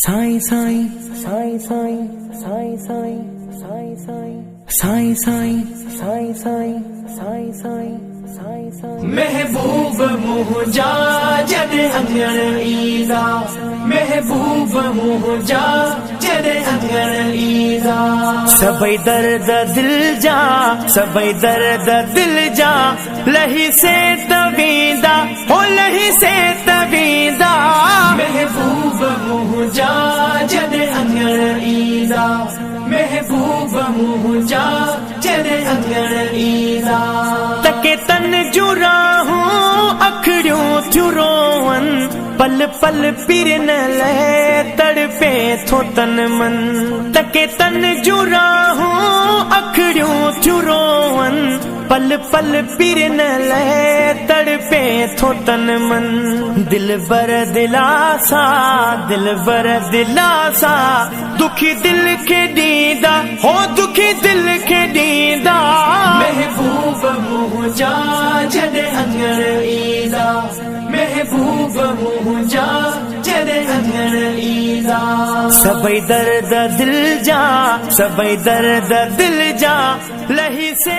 साईं साईं साईं साईं साईं साईं साईं साईं साईं साईं साईं साईं साईं साईं साईं महबूब मुंहिंजा जॾहिं अंगण ईंदा महबूब मुंहिंजा जॾहिं अंगण ईंदा सभई दर्द दिल जा सभई दर्द दिल जा लही से तवींदा हो लही से तवींदा महबूब मुंहिंजा जॾहिं अंगण ईंदा महबूब मुंहिंजा जॾहिं अंगण ईंदा तके तन जूं राहूं अखड़ियूं थियूं रोवन पल पल पिरन लहे तड़पे थो तन मन तके तन जूं राहूं अखड़ियूं थियूं रोवन पल पल पिरन लहे तड़पे थो तन मन दिल बर दिलासा दुखी दिल के दीदा हो दुखी दिल के दीदा महबूब मुंहिंजा जॾहिं अंगण ईंदा महबूब मुंहिंजा जॾहिं अंगण ईंदा सभई दर्द दिल जा लही से